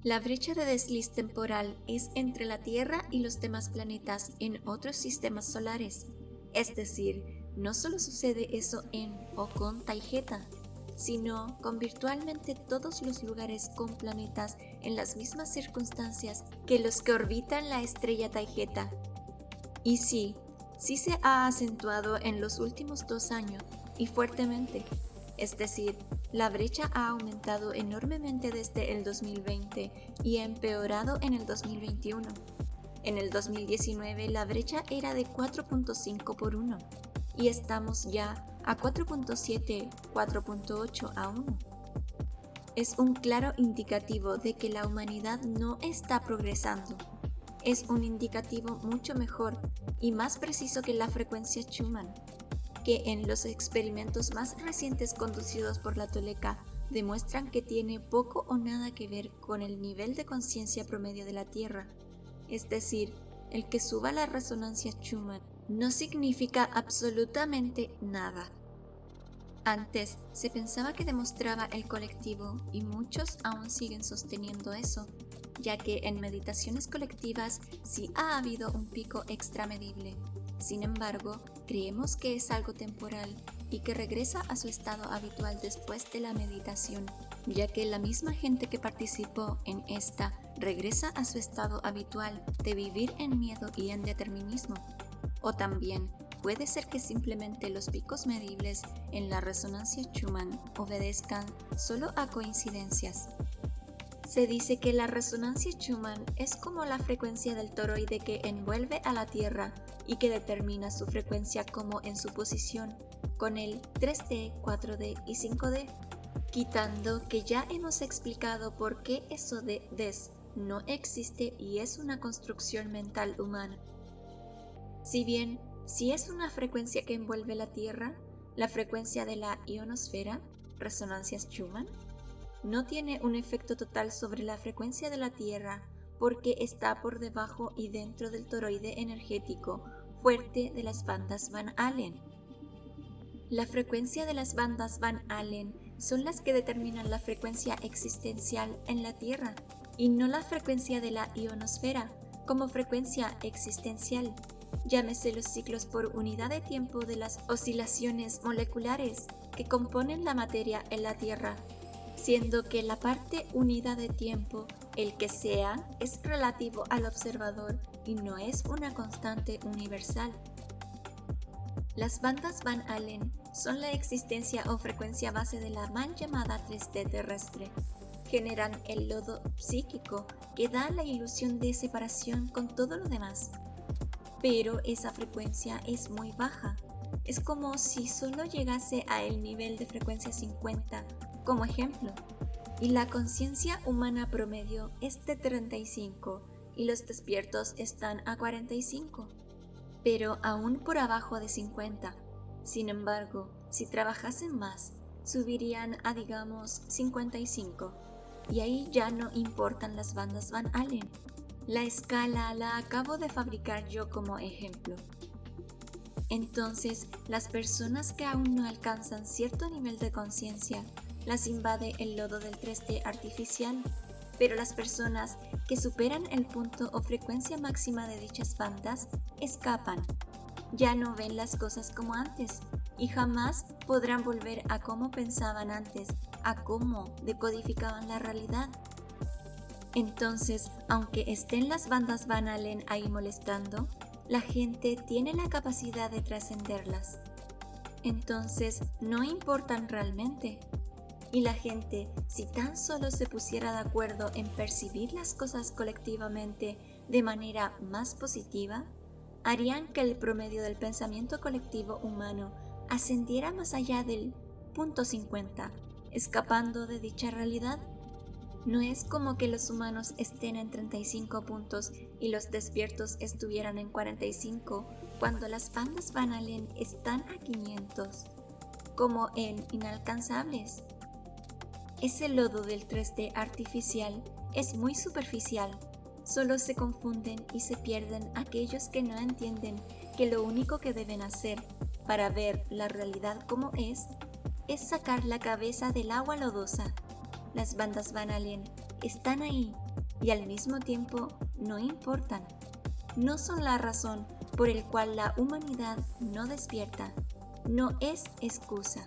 La brecha de desliz temporal es entre la Tierra y los demás planetas en otros sistemas solares. Es decir, no solo sucede eso en o con Taygeta, sino con virtualmente todos los lugares con planetas en las mismas circunstancias que los que orbitan la estrella Taygeta. Y sí se ha acentuado en los últimos 2 años, y fuertemente. Es decir, la brecha ha aumentado enormemente desde el 2020 y ha empeorado en el 2021. En el 2019 la brecha era de 4.5 por 1 y estamos ya a 4.7, 4.8 a 1. Es un claro indicativo de que la humanidad no está progresando. Es un indicativo mucho mejor y más preciso que la frecuencia Schumann, que en los experimentos más recientes conducidos por la Toleka demuestran que tiene poco o nada que ver con el nivel de conciencia promedio de la Tierra. Es decir, el que suba la resonancia Schumann no significa absolutamente nada. Antes se pensaba que demostraba el colectivo y muchos aún siguen sosteniendo eso, ya que en meditaciones colectivas sí ha habido un pico extramedible. Sin embargo, creemos que es algo temporal y que regresa a su estado habitual después de la meditación, ya que la misma gente que participó en esta regresa a su estado habitual de vivir en miedo y en determinismo. O también puede ser que simplemente los picos medibles en la resonancia Schumann obedezcan solo a coincidencias. Se dice que la resonancia Schumann es como la frecuencia del toroide que envuelve a la Tierra y que determina su frecuencia como en su posición, con el 3D, 4D y 5D, quitando que ya hemos explicado por qué eso de des no existe y es una construcción mental humana. Si bien, si es una frecuencia que envuelve la Tierra, la frecuencia de la ionosfera, resonancia Schumann, no tiene un efecto total sobre la frecuencia de la Tierra porque está por debajo y dentro del toroide energético fuerte de las bandas Van Allen. La frecuencia de las bandas Van Allen son las que determinan la frecuencia existencial en la Tierra y no la frecuencia de la ionosfera como frecuencia existencial. Llámese los ciclos por unidad de tiempo de las oscilaciones moleculares que componen la materia en la Tierra, siendo que la parte unidad de tiempo, el que sea, es relativo al observador y no es una constante universal. Las bandas Van Allen son la existencia o frecuencia base de la mal llamada 3D terrestre. Generan el lodo psíquico que da la ilusión de separación con todo lo demás. Pero esa frecuencia es muy baja. Es como si solo llegase a el nivel de frecuencia 50, como ejemplo, y la conciencia humana promedio es de 35 y los despiertos están a 45, pero aún por abajo de 50. Sin embargo, si trabajasen más, subirían a digamos 55, y ahí ya no importan las bandas Van Allen. La escala la acabo de fabricar yo como ejemplo. Entonces, las personas que aún no alcanzan cierto nivel de conciencia las invade el lodo del 3D artificial, pero las personas que superan el punto o frecuencia máxima de dichas bandas escapan. Ya no ven las cosas como antes y jamás podrán volver a cómo pensaban antes, a cómo decodificaban la realidad. Entonces, aunque estén las bandas Van Allen ahí molestando, la gente tiene la capacidad de trascenderlas. Entonces, no importan realmente. Y la gente, si tan solo se pusiera de acuerdo en percibir las cosas colectivamente de manera más positiva, harían que el promedio del pensamiento colectivo humano ascendiera más allá del punto 50, escapando de dicha realidad. No es como que los humanos estén en 35 puntos y los despiertos estuvieran en 45 cuando las bandas Van Allen están a 500, como en inalcanzables. Ese lodo del 3D artificial es muy superficial, solo se confunden y se pierden aquellos que no entienden que lo único que deben hacer para ver la realidad como es sacar la cabeza del agua lodosa. Las bandas Van Allen están ahí y al mismo tiempo no importan. No son la razón por la cual la humanidad no despierta. No es excusa.